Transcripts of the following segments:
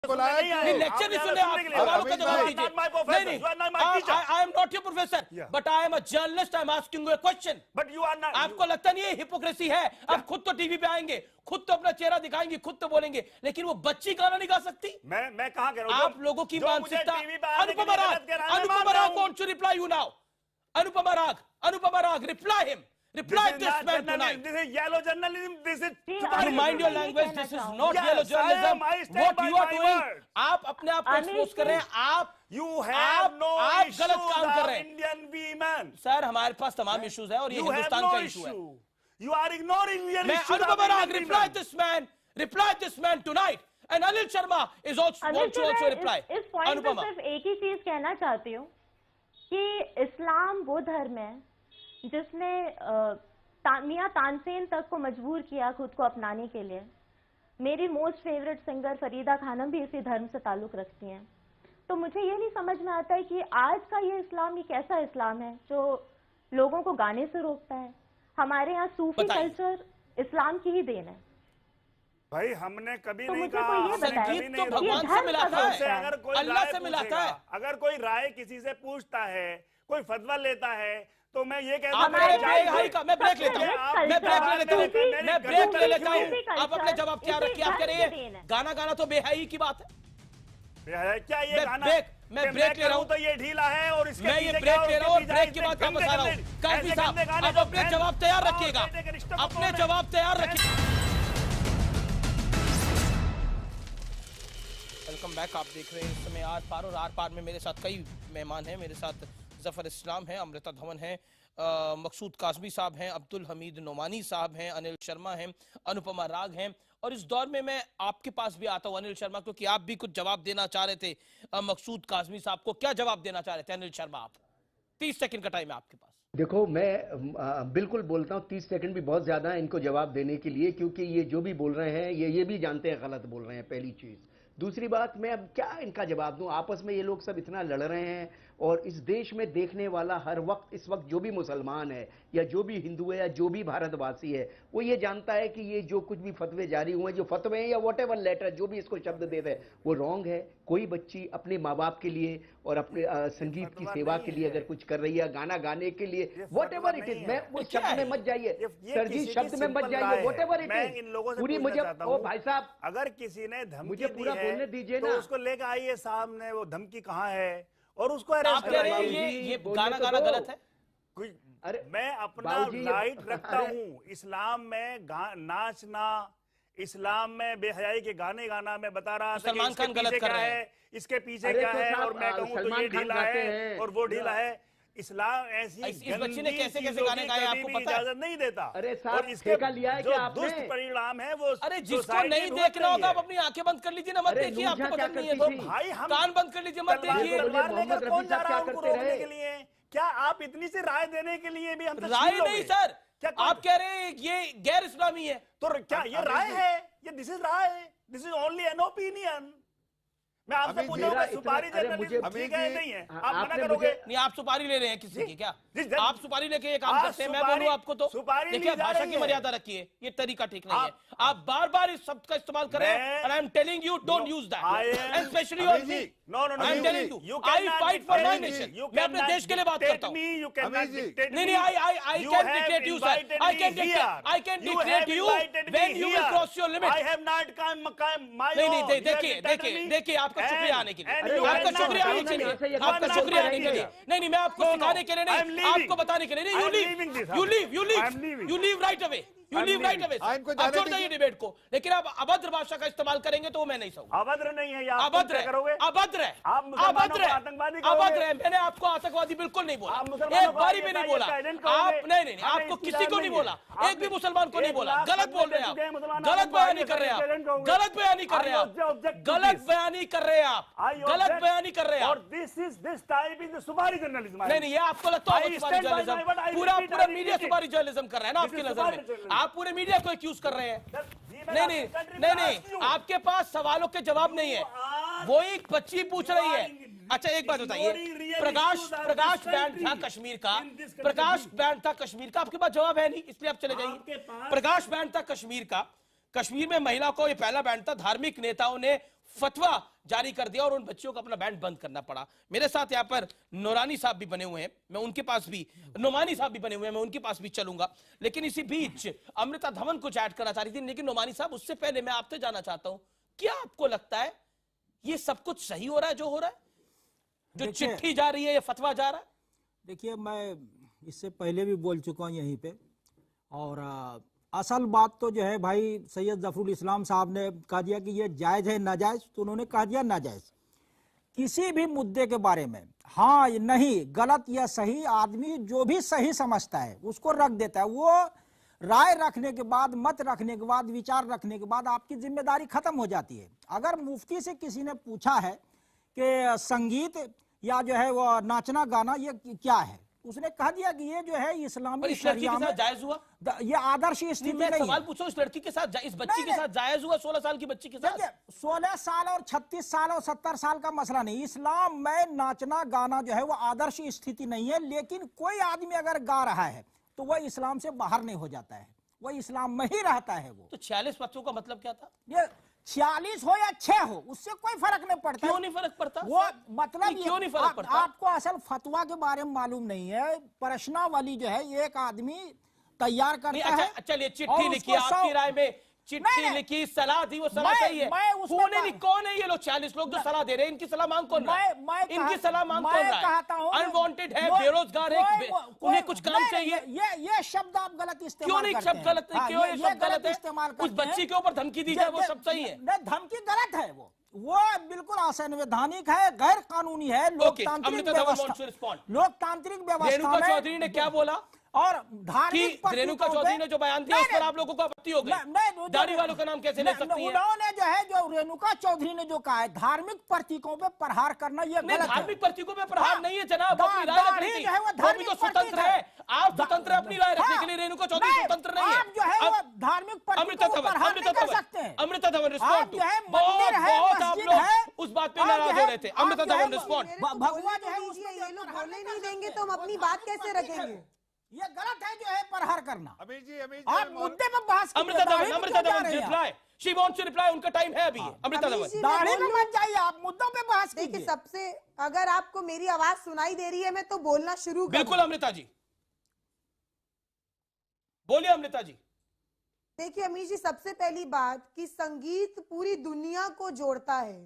नहीं, लेक्चर नहीं सुनने, आप सवालों का जवाब दीजिए। नहीं, I am not your professor, but I am a journalist, I am asking you a question. But you are not. आपको लगता नहीं है हिपोक्रेसी है? आप खुद तो टीवी पे आएंगे, खुद तो अपना चेहरा दिखाएंगे, खुद तो बोलेंगे, लेकिन वो बच्ची गाना नहीं गा सकती। मैं कहां कह रहा हूं? आप लोगों की मानसिकता। Anupama Raag wants to reply you now. Anupama Raag, reply him. Reply this man tonight. This is yellow journalism. This is. You mind your language. This is not yellow journalism. What you are doing? आप अपने आप को expose कर रहे हैं। आप गलत काम कर रहे हैं। Indian women. सर, हमारे पास तमाम इश्यूज हैं और ये हिंदुस्तान का इशू है। You are ignoring Indian issues. Anupama राग, reply this man tonight. And Anil Sharma is also wants to also reply. इस पॉइंट पे सिर्फ एक ही चीज कहना चाहती हूँ कि इस्लाम वो धर्म है जिसने मियां तानसेन तक को मजबूर किया खुद को अपनाने के लिए। मेरी most favourite singer Farida Khanam भी इसी धर्म से ताल्लुक रखती हैं। तो मुझे ये नहीं समझ में आता है कि आज का ये इस्लाम ये कैसा इस्लाम है जो लोगों को गाने से रोकता है। हमारे यहाँ सूफी कल्चर इस्लाम की ही देन है। भाई हमने कभी तो नहीं मुझे कहा, ये संगीत तो भगवान से मिलाता है, अगर कोई अल्लाह राय से मिलाता है। अगर कोई राय किसी से पूछता है, कोई फतवा लेता है, तो मैं ये कहता हूं, मैं ब्रेक ले लेता हूं, आप अपने जवाब तैयार रखिए। आप कह रहे हैं गाना गाना तो बेहयाई की बात है। क्या ये गाना? मैं ब्रेक ले रहा हूं, तो ये ढीला है और इसके मैं ये ब्रेक ले रहा हूं और ब्रेक के बाद वापस आ रहा हूं। काजी साहब, आप अपने जवाब तैयार रखिएगा, अपने जवाब तैयार रखिए। Welcome back. आप देख रहे हैं इस समय आर पार, और आर पार में मेरे साथ कई मेहमान हैं। मेरे साथ जफर इस्लाम हैं, अमृता धवन हैं, मकसूद काज़मी साहब हैं, अब्दुल हमीद नोमानी साहब हैं, अनिल शर्मा हैं, अनुपमा राग हैं। और इस दौर में मैं आपके पास भी आता हूं अनिल शर्मा, क्योंकि आप भी कुछ जवाब देना चाह रहे थे मकसूद काज़मी साहब को। क्या जवाब देना चाह रहे थे अनिल शर्मा आप? 30 सेकंड का टाइम है आपके पास। देखो, मैं बिल्कुल बोलता हूँ 30 सेकंड भी बहुत ज्यादा है इनको जवाब देने के लिए, क्योंकि ये जो भी बोल रहे हैं ये भी जानते हैं गलत बोल रहे हैं, पहली चीज। दूसरी बात, मैं अब क्या इनका जवाब दूं? आपस में ये लोग सब इतना लड़ रहे हैं, और इस देश में देखने वाला हर वक्त इस वक्त जो भी मुसलमान है या जो भी हिंदू है या जो भी भारतवासी है, वो ये जानता है कि ये जो कुछ भी फतवे जारी हुए, जो फतवे हैं या व्हाटएवर लेटर जो भी इसको शब्द देते हैं, वो रॉन्ग है। कोई बच्ची अपने माँ बाप के लिए और अपने संगीत की सेवा के लिए अगर कुछ कर रही है, गाना गाने के लिए, व्हाटएवर इट इज, मैं वो शब्द में मत जाइए सर जी, शब्द में मत जाइए, व्हाटएवर इट इज। पूरी मुझे भाई साहब, अगर किसी ने धमकी मुझे पूरा बोलने दीजिए ना, तो उसको लेकर आइए सामने, वो धमकी कहाँ है और उसको आप कह रहे हैं ये गाना गाना गलत है? अरे मैं अपना राइट रखता हूँ। इस्लाम में नाचना, इस्लाम में बेहयाई के गाने गाना, मैं बता रहा था सलमान खान गलत कर रहे हैं, इसके पीछे क्या है, और मैं कहूँ तो ये ढीला है और वो ढीला है। इस्लाम ऐसी इस बच्चे ने कैसे कैसे गाने गाए आपको पता है? इजाजत नहीं देता। अरे साहब, इसका लिया है जो दुष्ट परिणाम है वो, अरे जिसको नहीं देखना होगा आप अपनी आंखें बंद कर लीजिए ना, मत देखिए। आपको पसंद नहीं है तो भाई हम कान बंद कर लीजिए, मत देखिए। तलवार लेकर कौन जा रहा है उनको रोकने के लिए? क्या आप इतनी सी राय देने के लिए भी हम राय नहीं सर, आप कह रहे हैं ये गैर इस्लामी है, तो क्या ये राय है? ये दिस इज राय, this is only an opinion. मैं आपसे पूछूंगा सुपारी जर्नलिज्म ठीक है नहीं है? आप मना करोगे? नहीं, आप सुपारी ले रहे हैं किसी की? क्या आप सुपारी लेके ये काम करते हैं? मैं बोलूं आपको तो देखिए, भाषा की मर्यादा रखिए, ये तरीका ठीक नहीं है। आप बार बार इस शब्द का इस्तेमाल कर रहे हैं, and I am telling you don't use that, and especially on me. No, I am telling you, I fight for my nation. मैं अपने देश के लिए बात करता हूँ। नहीं, I can dictate you, sir. I can dictate you when you will cross your limit. I have not come my नहीं, देखिए आपका शुक्रिया आने के लिए, आपका शुक्रिया आने के लिए, आपका शुक्रिया आने के लिए। नहीं, मैं आपको सिखाने के लिए नहीं, आपको बताने के लिए नहीं। You leave right away. You leave right away. आप छोड़ दीजिए डिबेट को, लेकिन आप अभद्र भाषा का इस्तेमाल करेंगे तो मैं नहीं सहूंगा। अभद्र नहीं है, अभद्र है। मैंने आपको आतंकवादी बिल्कुल नहीं बोला, एक बारी में नहीं बोला। आप नहीं, आपको किसी को नहीं बोला, एक भी मुसलमान को नहीं बोला। गलत बोल रहे हैं आप, गलत बयानी कर रहे हैं आप, गलत बयानी कर रहे हैं आप, गलत बयानी कर रहे हैं आप, गलत बयानी कर रहे हैं आप। दिस टाइप इज सुपारी जर्नलिज्म। नहीं, ये आपको लगता है सुपारी जर्नलिज्म? पूरा मीडिया सुपारी जर्नलिज्म कर रहा है ना आपकी नजर में? आप पूरे मीडिया को एक्यूज कर रहे हैं। नहीं, आपके पास सवालों के जवाब नहीं है। वो एक बच्ची पूछ रही है। अच्छा, एक बात बताइए, प्रकाश बैंड था कश्मीर का, प्रकाश बैंड था कश्मीर का, आपके पास जवाब है नहीं, इसलिए आप चले जाइए। प्रकाश बैंड था कश्मीर का, कश्मीर में महिला को ये पहला बैंड था, धार्मिक नेताओं ने फतवा जारी कर दिया और उन बच्चियों को अपना बैंड बंद करना पड़ा। मेरे साथ यहाँ पर नूरानी साहब भी बने हुए हैं, मैं उनके पास भी, नोमानी साहब भी बने हुए हैं, मैं उनके पास भी चलूंगा। लेकिन इसी बीच अमृता धवन कुछ ऐड करना चाह रही थी, लेकिन नोमानी साहब उससे पहले मैं आपसे जानना चाहता हूं, क्या आपको लगता है ये सब कुछ सही हो रहा है जो हो रहा है, जो चिट्ठी जा रही है, ये फतवा जा रहा है? देखिए, मैं इससे पहले भी बोल चुका हूं यहीं पे, और असल बात तो जो है भाई सैयद जफरुल इस्लाम साहब ने कह दिया कि ये जायज है नाजायज, तो उन्होंने कह दिया नाजायज। किसी भी मुद्दे के बारे में हाँ नहीं, गलत या सही, आदमी जो भी सही समझता है उसको रख देता है। वो राय रखने के बाद, मत रखने के बाद, विचार रखने के बाद आपकी जिम्मेदारी खत्म हो जाती है। अगर मुफ्ती से किसी ने पूछा है कि संगीत या जो है वो नाचना गाना ये क्या है, उसने कह दिया कि ये जो है इस्लामी शरिया में जायज हुआ, ये आदर्श स्थिति नहीं है। सवाल पूछो, इस लड़की के साथ, इस बच्ची के साथ जायज हुआ? 16 साल की बच्ची के साथ? 16 साल और 36 साल और 70 साल का मसला नहीं। इस्लाम में नाचना गाना जो है वो आदर्श स्थिति नहीं है, लेकिन कोई आदमी अगर गा रहा है तो वह इस्लाम से बाहर नहीं हो जाता है, वह इस्लाम में ही रहता है। वो तो 46 बच्चों का मतलब क्या था? ये 46 हो या 6 हो, उससे कोई फर्क नहीं पड़ता। क्यों नहीं फर्क पड़ता? वो मतलब क्यों नहीं फर्क पड़ता? आपको असल फतवा के बारे में मालूम नहीं है। प्रश्नावली जो है एक आदमी तैयार करता है। चलिए, चिट्ठी लिखी, आपकी राय में चिट्ठी लिखी, सलाह दी, वो सलाह सही है? कौन है ये लोग 40 लोग जो सलाह दे रहे हैं? इनकी सलाह मांग कौन रहा है? इनकी सलाह मांग कौन रहा है? अनवांटेड है, बेरोजगार है, उन्हें कुछ काम चाहिए। ये शब्द आप गलत इस्तेमाल क्यों नहीं? शब्द गलत है, क्यों ये शब्द गलत है? उस बच्ची के ऊपर धमकी दी जाए वो सब सही है? धमकी गलत है, वो बिल्कुल असंवैधानिक है, गैर कानूनी है। लोकतांत्रिक व्यवस्था रेणुका चौधरी ने क्या बोला और धार्मिक रेणुका चौधरी ने जो बयान दिया उस पर आप लोगों को आपत्ति हो गई? दाढ़ी वालों का नाम कैसे ले सकती है? उन्होंने जो है, जो रेणुका चौधरी ने जो कहा है धार्मिक प्रतीकों पे प्रहार करना, ये गलत है। धार्मिक प्रतीकों पे प्रहार नहीं है जनाब, अपनी राय रखनी थी। वो भी तो स्वतंत्र है, आप स्वतंत्र अपनी राय रखने के लिए, रेणुका चौधरी स्वतंत्र नहीं है। आप जो है वो धार्मिक प्रतीकों पे प्रहार नहीं कर सकते। अमृता धवन रिस्पॉन्ड, बहुत आप लोग उस बात पे नाराज हो रहे थे। अमृता धवन रिस्पॉन्ड। भगवान जो है ये लोग बोलने नहीं देंगे तो हम अपनी बात कैसे रखेंगे? ये गलत है जो है प्रहार करना। अमीर जी आप मुद्दे पर बहस Amrita Dhawan reply, she wants to reply, उनका टाइम है अभी। अमृता धवन, दाढ़ी में मत जाइए, आप मुद्दों पे बहस कीजिए। देखिए, सबसे अगर आपको मेरी आवाज सुनाई दे रही है मैं तो बोलना शुरू करूं। बिल्कुल अमृता जी, बोलिए अमृता जी। देखिए अमीर जी, सबसे पहली बात कि संगीत पूरी दुनिया को जोड़ता है,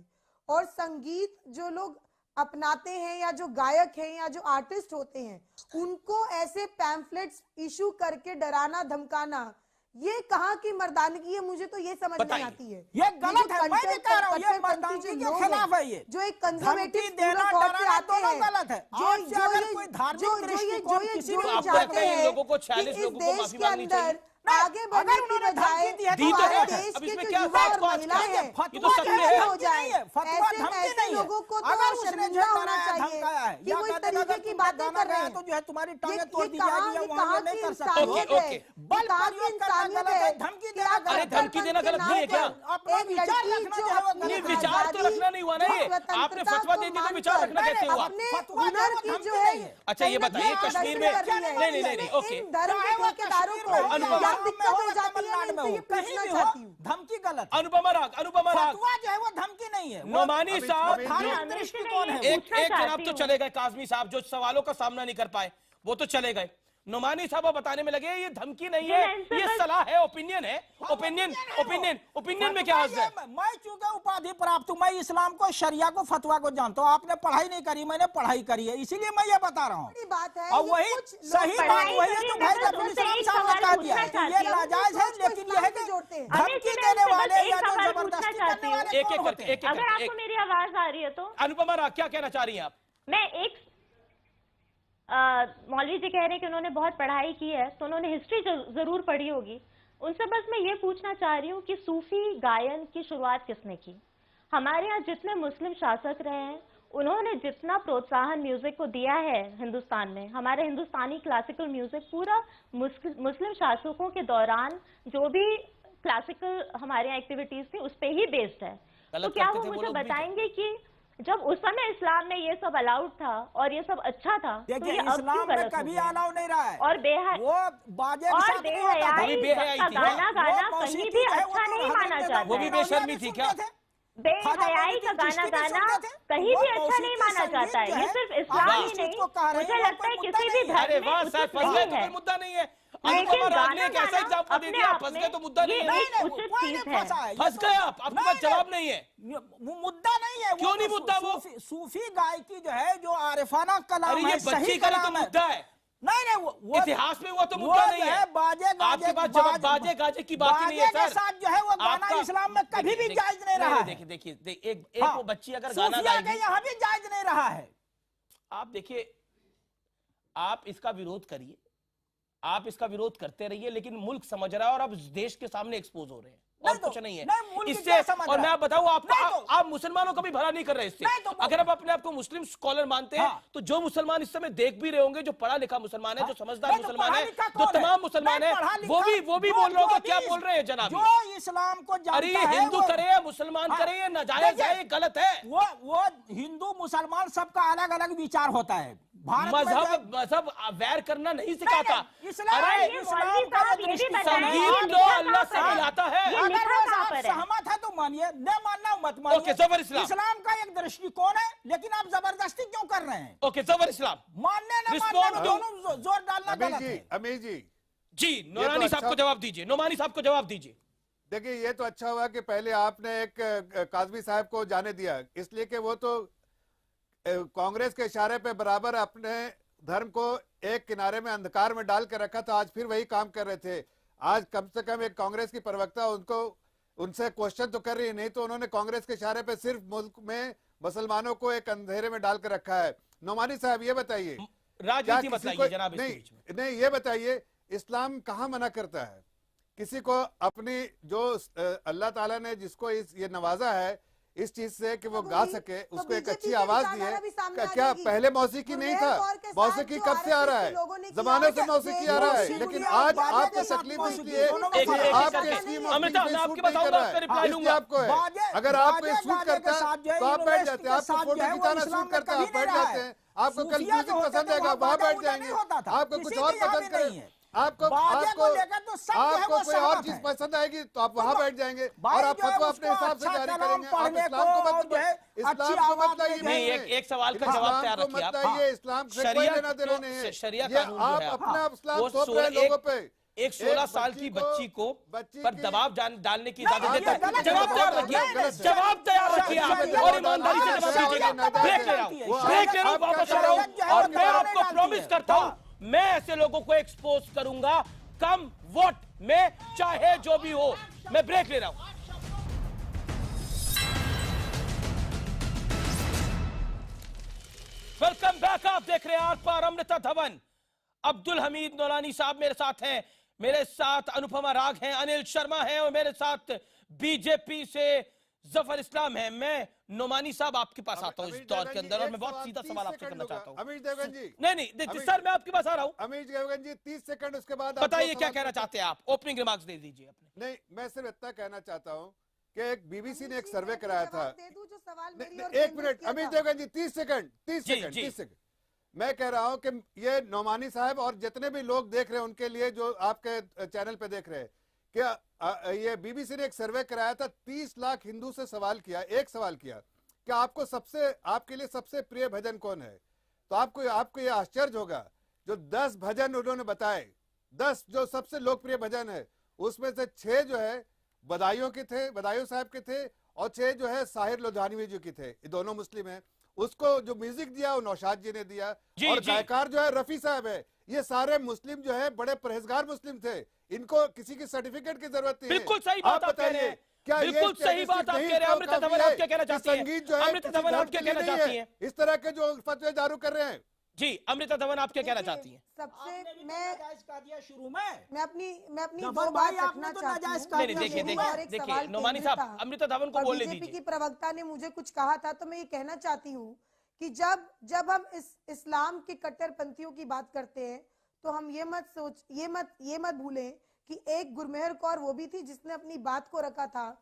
और संगीत जो लोग अपनाते हैं या जो गायक हैं या जो आर्टिस्ट होते हैं, उनको ऐसे पैम्फलेट्स इशू करके डराना धमकाना, ये कहाँ की मर्दानगी है? मुझे तो ये समझ नहीं आती है। ये गलत है, मैं भी कह रहा हूँ, ये मर्दानगी के खिलाफ है। ये जो एक कंजर्वेटिव देना डराना दोनों गलत है। लोगों को 46 लोगों को माफी मांगनी चाहिए। आगे बढ़ने की बजाय देश के जो युवा और महिलाएं हैं वो कैसे हो जाए? ऐसे लोगों को तो शर्मिंदा होना चाहिए कि वो इस तरीके की बातें कर रहे हैं। तो जो है तुम्हारी टांगें तोड़ दी कहाँ जाएगी, की वहाँ नहीं कर सकते। इंसानियत है? धमकी देना गलत नहीं है क्या? एक लड़की जो ये विचार तो रखना नहीं हुआ ना, ये आपने फतवा दे दिया तो विचार रखना कैसे हुआ? हुनर की जो है, अच्छा ये बताइए, कश्मीर में नहीं, ओके, धर्म के ठेकेदारों को दिक्कत हो जाती है, मैं इनसे ये पूछना चाहती हूँ। धमकी गलत। अनुपमा राग फतवा जो है वो धमकी नहीं है। नोमानी साहब, दृष्टिकोण है। एक जनाब तो चले गए, काजमी साहब, जो सवालों का सामना नहीं कर पाए, वो तो चले गए। नोमानी साहब बताने में लगे ये धमकी नहीं है, ये सलाह है, ओपिनियन है। ओपिनियन में क्या हर्ज है? मैं चूंकि उपाधि प्राप्त हूं, मैं इस्लाम को, शरिया को, फतवा को जानता हूं। आपने पढ़ाई नहीं करी, मैंने पढ़ाई करी है, इसीलिए मैं ये बता रहा हूँ। बात है, और वही सही बात वही है जो भाई जफरुल इस्लाम साहब ने कह दिया है कि ये नाजायज है, लेकिन यह है कि धमकी देने वाले या जो जबरदस्ती करने वाले, एक एक करके, अगर आपको मेरी आवाज आ रही है तो। अनुपमा राग, क्या कहना चाह रही हैं आप? मैं एक मौलवी जी कह रहे हैं कि उन्होंने बहुत पढ़ाई की है, तो उन्होंने हिस्ट्री जरूर पढ़ी होगी। उनसे बस मैं ये पूछना चाह रही हूँ कि सूफी गायन की शुरुआत किसने की? हमारे यहाँ जितने मुस्लिम शासक रहे हैं, उन्होंने जितना प्रोत्साहन म्यूजिक को दिया है हिंदुस्तान में, हमारे हिंदुस्तानी क्लासिकल म्यूजिक पूरा मुस्लिम शासकों के दौरान जो भी क्लासिकल हमारे यहाँ एक्टिविटीज थी उस पर ही बेस्ड है। तो क्या वो मुझे बताएंगे कि जब उस समय इस्लाम में ये सब अलाउड था और ये सब अच्छा था, तो देखिए ये अब क्यों इस्लाम में गलत हो कभी गया? अलाउ नहीं रहा है। और वो बाजे के और साथ नहीं होता था। वो भी बेहयाई का थी। गाना वो गाना मौसीकी कहीं भी जो है, वो अच्छा तो नहीं हजरत माना निजामुद्दीन जाता वो भी है। बेशर्मी भी थी सुनते क्या? थे। बेहयाई का गाना चिश्ती भी गाना सुनते थे। कहीं वो भी अच्छा नहीं मौसीकी माना संगीत जाता है। जो ये है, सिर्फ आप इस्लाम जिस ही चीज नहीं, को कह रहे मुझे हैं, वो लगता है कोई किसी मुद्दा भी नहीं है। अरे धर्म वाह में साहब, उचित फंस नहीं गए तो है। कोई मुद्दा नहीं है। लेकिन अनुपमा राग ने गाना एक ऐसा गाना एग्जाम्पल दे अपने दिया, आप फंस में गए तो मुद्दा नहीं ये है। नहीं, एक उचित कोई चीज नहीं है। फंसा है। फंस गए आप, आपके पास जवाब नहीं है। वो मुद्दा नहीं है। क्यों नहीं मुद्दा वो? सूफी गायकी जो है, जो आरिफाना कलाम अरे ये है, बच्ची सही का ही तो कलाम है। मुद्दा है। नहीं वो इतिहास में वो तो वो मुद्दा जो नहीं है। बाजे गाजे आपके पास जवाब बाजे गाजे की बात ही नहीं है बाजे के सर। साथ जो है वो गाना आपका- इस्लाम में कभी भी देखिए, जायज नहीं रहा है। देखिए एक हाँ, वो बच्ची अगर गाना सूफिया के गाएगी, यहाँ भी जायज नहीं रहा है। आप देखिए, आप इसका विरोध करिए, आप इसका विरोध करते रहिए, लेकिन मुल्क समझ रहा है और अब देश के सामने एक्सपोज हो रहे हैं और नहीं तो- कुछ नहीं है नहीं, मुल्क इससे। क्या समझ और रहा है? मैं बताऊं आपको, नहीं तो- आप मुसलमानों का भी भला नहीं कर रहे इससे। नहीं तो अगर आप अपने आप को मुस्लिम स्कॉलर मानते हैं, हाँ। तो जो मुसलमान इस समय देख भी रहे होंगे, जो पढ़ा लिखा मुसलमान है, जो समझदार नहीं तो मुसलमान पढ़ा है, लिखा जो कौन है? तमाम मुसलमान नहीं, है, पढ़ा वो भी लिखा- बोल रहे जो होंगे। क्या भी- बोल रहे हैं जनाब? जो इस्लाम को जानता अरे ये है, हिंदू वो- करे या मुसलमान हाँ, करे, ये नाजायज है, ये गलत है। वो हिंदू मुसलमान सबका अलग अलग विचार होता है। भारत में मजहब वैर करना नहीं सिखाता। इस्लाम अरे ये मौलवी साहब ये भी बताएं, संगीत ये तो लिखा अल्लाह कहाँ से पर है? मिलाता है। ये अगर लिखा वो कहाँ आप पर है? सहमत है तो मानिए, न मानना मत मानिए। ओके, जबर इस्लाम। इस्लाम का एक दृष्टिकोण है, लेकिन आप जबरदस्ती क्यों कर रहे हैं? ओके, जबर इस्लाम। मानने न Respond मानने में to- दोनों जोर डालना गलत है। अमीर जी जी, नौरानी साहब अच्छा- को जवाब दीजिए, नोमानी साहब को जवाब दीजिए। देखिए, ये तो अच्छा हुआ कि पहले आपने एक काजमी साहब को जाने दिया, इसलिए कि वो तो कांग्रेस के इशारे पे बराबर अपने धर्म को एक किनारे में अंधकार में डाल के रखा था। आज फिर वही काम कर रहे थे। आज कम से कम एक कांग्रेस की प्रवक्ता उनको उनसे क्वेश्चन तो कर रही है, नहीं तो उन्होंने कांग्रेस के इशारे पे सिर्फ मुल्क में मुसलमानों को एक अंधेरे में डाल के रखा है। नोमानी साहब ये बताइए, क्या राजनीति किसी बताइए को जनाब इसके बीच में। नहीं ये बताइए, इस्लाम कहाँ मना करता है किसी को अपनी जो अल्लाह ताला ने जिसको ये नवाजा है इस चीज से कि वो तो गा भी- सके, तो उसको एक बीजेपी अच्छी की आवाज दी विचारधारा भी सामने है। आ क्या जाएगी। पहले मौसीकी नहीं था? गुरमेल कौर के साथ मौसीकी जो कब से आ रहा RSS है? के लोगों ने किया जमाने है, से मौसीकी आ रहा है, वो लेकिन शिवलिया आज बाजे आपको के साथ तकलीफ मौसीकी इसलिए दोनों एक- को एक- एक- बराबर एक- करना नहीं है। अमृता, मैं आपकी बात नहीं कर बताऊंगा, रहा आपका है, रिप्लाई इसलिए लूंगा। आपको है। बाजे- अगर आप पे बाजे सूट गाजे के करता साथ जो है, तो आप बैठ यूनिवर्सिटी जाते, के आपको साथ फोटो जो है, वो खिंचाना इस्लाम सूट में करता, कभी आप बैठ नहीं रहा जाते है। हैं। आपको कल सूफिया म्यूजिक जो होते पसंद थे, आएगा, वहाँ वहां बाजा बैठ उजा जाएंगे। नहीं होता था। आपको किसी कुछ के और यहाँ पसंद भी करे, नहीं है। आपको बाजे को लेकर तो सब जो है आपको वो कोई और सहमत चीज है। पसंद आएगी तो आप वहां बैठ जाएंगे भाई और आप जो है फतवा उसको अपने हिसाब से अच्छा जारी कलाम करेंगे। आप पढ़ने इस्लाम को को और मत जो है इस्लाम अच्छी को आवाज मत में लाइए जो है- नहीं, एक सवाल का जवाब इस्लाम तैयार को रखिए मत आप। लाइए, इस्लाम से कोई लेना देना नहीं है। शरिया ये कानून जो आप है, अपना इस्लाम वो थोप रहे हैं लोगों पे। एक 16 साल की बच्ची को बच्ची पर की- दबाव डालने की नहीं, इजाजत ये देता है। गलत जवाब है, तैयार गलत रखिए, है, गलत है। जवाब तैयार रखिए आप, शरिया- और ईमानदारी से जवाब शरिया- दीजिएगा। शरिया- ब्रेक ले रहा हूं, ब्रेक ले रहा हूं, वापस आ रहा हूं, और मैं आपको प्रॉमिस करता हूं, मैं ऐसे लोगों को एक्सपोज करूंगा कम वोट में, चाहे जो भी हो। मैं ब्रेक ले रहा हूं। वेलकम बैक, आप देख रहे हैं आर पार अमृता धवन। अब्दुल हमीद नौलानी साहब मेरे साथ हैं, मेरे साथ अनुपमा राग हैं, अनिल शर्मा हैं, और मेरे साथ बीजेपी से जफर इस्लाम है। मैं नोमानी साहब आपके पास आता हूं इस दौर के अंदर, और मैं बहुत सीधा सवाल आपसे करना चाहता हूं। अमीर देवगन जी, नहीं सर, मैं आपके पास आ रहा हूं। अमीर देवगन जी 30 सेकंड, उसके बाद बताइए आपको क्या सवाल कहना चाहते हैं आप, ओपनिंग रिमार्क्स दे दीजिए अपने। नहीं, मैं सिर्फ इतना कहना चाहता हूं कि एक बीबीसी ने एक सर्वे कराया था। दे दूं जो सवाल मेरी ओर एक केंद्रित मिनट किया अमित था। देवगन जी, 30 सेकंड, 30 जी, सेकंड, जी। 30 सेकंड। मैं कह रहा हूं कि ये नौमानी साहब और जितने भी लोग देख रहे हैं उनके लिए, जो आपके चैनल पे देख रहे हैं, कि ये बीबीसी ने एक सर्वे कराया था, 30 लाख हिंदू से सवाल किया, एक सवाल किया कि आपके लिए सबसे प्रिय भजन कौन है। तो आपको ये आश्चर्य होगा, जो 10 भजन उन्होंने बताए, 10 जो सबसे लोकप्रिय भजन है, उसमें से 6 जो है बदायूं के थे, बदायूं साहब के थे, और 6 जो है साहिर लोधानवी जी के थे। ये दोनों मुस्लिम हैं। उसको जो म्यूजिक दिया वो नौशाद जी ने दिया, और गायकार जो है रफी साहब है। ये सारे मुस्लिम जो है बड़े परहेजगार मुस्लिम थे, इनको किसी की सर्टिफिकेट की जरूरत नहीं है। बिल्कुल सही बात आप कह रहे हैं, क्या बिल्कुल सही बात आप कह रहे हैं। अमृता धवन आप क्या कहना चाहती हैं? संगीत जो है अमृता धवन आप क्या कहना चाहती हैं? इस तरह के जो फतवे जारी कर रहे हैं। जी, अमृता धवन आप क्या कहना देखिए, चाहती हैं? सबसे नाजायज कर दिया शुरू में। मैं अपनी जफर दो भाई, बात आपने रखना तो चाहती नाजायज हूँ। कर नहीं, दिया देखिए, शुरू मेरी में। और एक देखिए, सवाल नोमानी केंद्रित साहब, था। अमृता धवन को और बोलने बीजेपी दीजिए। की प्रवक्ता ने मुझे कुछ कहा था, तो मैं ये कहना चाहती हूँ कि जब हम इस्लाम के कट्टरपंथियों की बात करते हैं, तो हम ये मत भूलें कि एक गुरमेहर कौर वो भी थी जिसने अपनी बात को रखा था,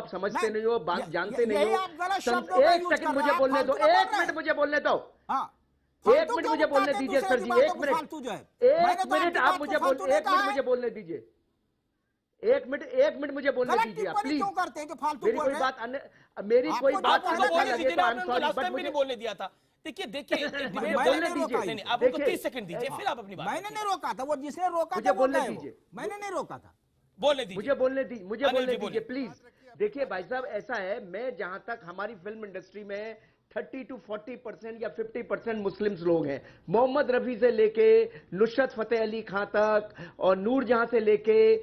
आप समझते नहीं हो, बात जानते नहीं यही हो। आप गलत शब्दों का एक यूज सेकंड कर रहे मुझे हैं, बोलने आप दो, फालतू का बोल एक रहे मिनट हैं। मुझे बोलने दो, हाँ, एक फालतू मिनट क्यों मुझे बोलने बताते हैं दीजिए दूसरे सर की जी, बातों एक को मिनट, फालतू जो है? एक मैंने तो मिनट आपकी आप बात मुझे को बोल, फालतू नहीं एक कहा मिनट है। मुझे बोलने दीजिए, एक मिनट मुझे बोलने गलत दीजिए आप टिप्पणी प्लीज। क्यों करते हैं जो फालतू मेरी बोल कोई रहे हैं? बात मेरी आपको कोई तो बात आपको अच्छा बोलने लगे दीजिए तो ना, आई एम आपने उनको सॉरी, लास्ट बट टाइम भी मुझे नहीं बोलने दिया था। देखिए एक डिबेट मुझे मैंने बोलने नहीं दीजिए। रोका। नहीं, आप उनको देखिए, 30 सेकंड दीजिए, फिर आप अपनी बात मैंने रखिए। नहीं रोका था, वो जिसने रोका मुझे था वो बोलने गए वो। दीजिए। मैंने नहीं रोका था। बोलने दीजिए। मुझे बोलने अनिल बोलने जी, दीजिए बोलिए। प्लीज। देखिए भाई साहब, ऐसा है, मैं जहां तक हमारी फिल्म इंडस्ट्री में 30 to 40% या 50% मुस्लिम्स लोग हैं। मोहम्मद रफी से लेके नुसरत फतेह अली खां तक और नूर जहां से लेके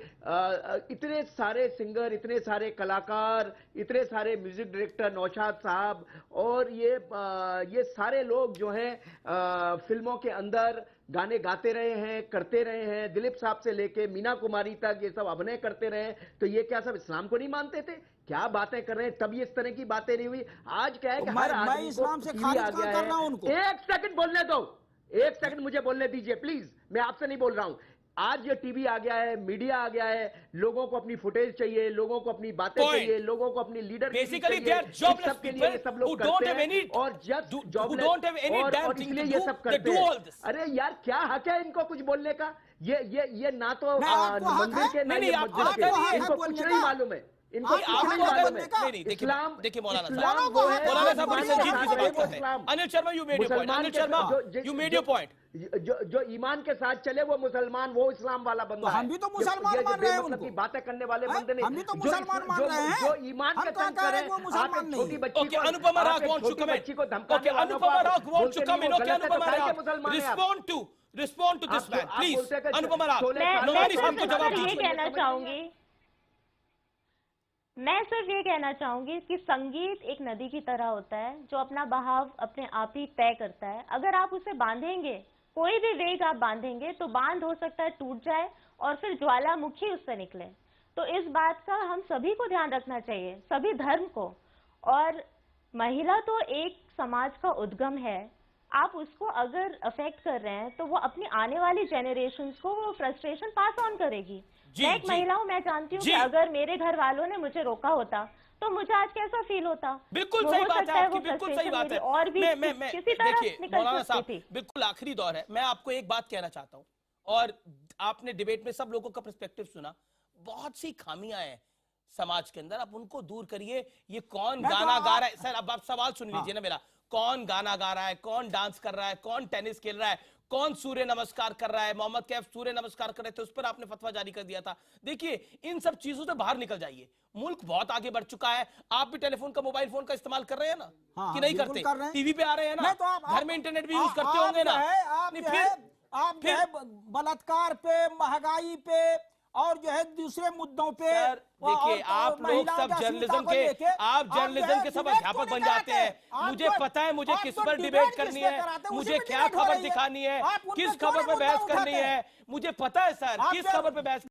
इतने सारे सिंगर, इतने सारे कलाकार, इतने सारे म्यूजिक डायरेक्टर, नौशाद साहब, और ये सारे लोग जो हैं फिल्मों के अंदर गाने गाते रहे हैं, करते रहे हैं। दिलीप साहब से लेके मीना कुमारी तक ये सब अभिनय करते रहे। तो ये क्या सब इस्लाम को नहीं मानते थे? क्या बातें कर रहे हैं? तब ये इस तरह की बातें नहीं हुई। आज क्या है कि हर मैं आदमी इस्लाम को से टीवी खारिज आ कहाँ गया कर रहा हूं है। उनको? एक सेकंड बोलने दो, एक सेकंड मुझे बोलने दीजिए प्लीज। मैं आपसे नहीं बोल रहा हूं। आज ये टीवी आ गया है, मीडिया आ गया है, लोगों को अपनी फुटेज चाहिए, लोगों को अपनी बातें Point. चाहिए, लोगों को अपनी leader Basically, they are jobless सबके लिए ये people सब लोग who करते don't have हैं any- और जब who don't have any damn thing इसलिए to ये do, सब they करते do हैं। all this. अरे यार, क्या हक है इनको कुछ बोलने का? ये ना तो नहीं, आपको हक मंदिर है? के, ना नहीं, ये आपको मस्जिद हक के, है इनको बोलने कुछ का? नहीं मालूम है। इनको आपको कुछ हक नहीं है मालूम बोलने है। का? नहीं, देखिए इस्लाम, मौलाना साहब, इस्लाम वो है, मौलाना साहब मुसलमान बड़ी संजीदगी से के बात साथ करते इस्लाम। हैं। Anil Sharma, you made your point. मुसलमान अनिल के शर्मा, जो- यू मेड योर पॉइंट। जो ईमान के साथ चले वो मुसलमान, वो इस्लाम वाला बंदा तो हम भी तो है। मुसलमान ये मान रहे हैं बेमतलब की उनको। बातें करने वाले हैं? बंदे नहीं। हम भी तो जो मुसलमान मान रहे हैं। जो ईमान हम के कहाँ संग कह रहे करें, हैं वो मुसलमान आप एक नहीं छोटी है? बच्ची Okay, को, Anupama आप Ragh एक wants to छोटी comment. बच्ची को धमकाने Okay, वालों को Anupama आप Ragh wants to बोलते come नहीं in. वो Okay, गलत है, तो Anupama काहे के Ragh, मुसलमान हैं आप? respond to this man, आप please. बोलते हैं कि Anupama Ragh, 16 मैं सालों नौमानी से साहब को सिर्फ जवाब ये दीजिए। कहना समझ नहीं चाहूंगी, मैं सिर्फ ये कहना चाहूंगी कि संगीत एक नदी की तरह होता है जो अपना बहाव अपने आप ही तय करता है। अगर आप उसे बांधेंगे, कोई भी वेग आप बांधेंगे, तो बांध हो सकता है टूट जाए और फिर ज्वालामुखी उससे निकले। तो इस बात का हम सभी को ध्यान रखना चाहिए, सभी धर्म को। और महिला तो एक समाज का उद्गम है। आप उसको अगर अफेक्ट कर रहे हैं तो वो अपनी आने वाली जनरेशंस को वो फ्रस्ट्रेशन पास ऑन करेगी। जी, मैं एक जी। महिला हूं, मैं जानती हूँ जी। कि अगर मेरे घर वालों ने मुझे रोका होता तो मुझे आज कैसा फील होता। बिल्कुल वो सही हो बात सकता है वो आपकी, बिल्कुल सही frustration बात मेरी है। और भी मैं किसी तरह देखिए निकल मौलाना सकती साहब, थी। बिल्कुल आखिरी दौर है। मैं आपको एक बात कहना चाहता हूं, और आपने डिबेट में सब लोगों का पर्सपेक्टिव सुना। बहुत सी खामियां हैं समाज के अंदर, आप उनको दूर करिए। ये कौन मैं तो गाना गा आप- रहा है, सर अब आप सवाल सुन लीजिए ना मेरा। कौन गाना गा रहा है, कौन डांस कर रहा है, कौन टेनिस खेल रहा है, कौन सूर्य नमस्कार कर रहा है? मोहम्मद कैफ सूर्य नमस्कार कर रहे थे, उस पर आपने फतवा जारी कर दिया था। देखिए, इन सब चीजों से बाहर निकल जाइए। मुल्क बहुत आगे बढ़ चुका है। आप भी टेलीफोन का, मोबाइल फोन का इस्तेमाल कर रहे हैं ना? हाँ, कि नहीं बिल्कुल करते? कर रहे हैं। टीवी पे आ रहे हैं ना? नहीं तो आप घर में इंटरनेट भी यूज आप करते होंगे जो ना? है, आप नहीं, जो फिर- है, आप जो फिर- है बलात्कार पे, महंगाई पे और जो है दूसरे मुद्दों पे, सर देखिए, और आप लोग महिलाओं सब की अश्लीलता जर्नलिज्म को के, लेके आप जो है जर्नलिज्म के सब डिबेट अध्यापक क्यों बन नहीं जाते हैं। कराते? आप मुझे जो- पता है मुझे आप किस जो पर डिबेट डिबेट करनी जिसपे है, कराते हैं, मुझे उसी पे क्या डिबेट हो खबर रही है। दिखानी है, आप उन पे किस क्यों खबर नहीं पर मुद्दा बहस करनी उठाते? है, मुझे पता है सर आप किस जो- खबर पर बहस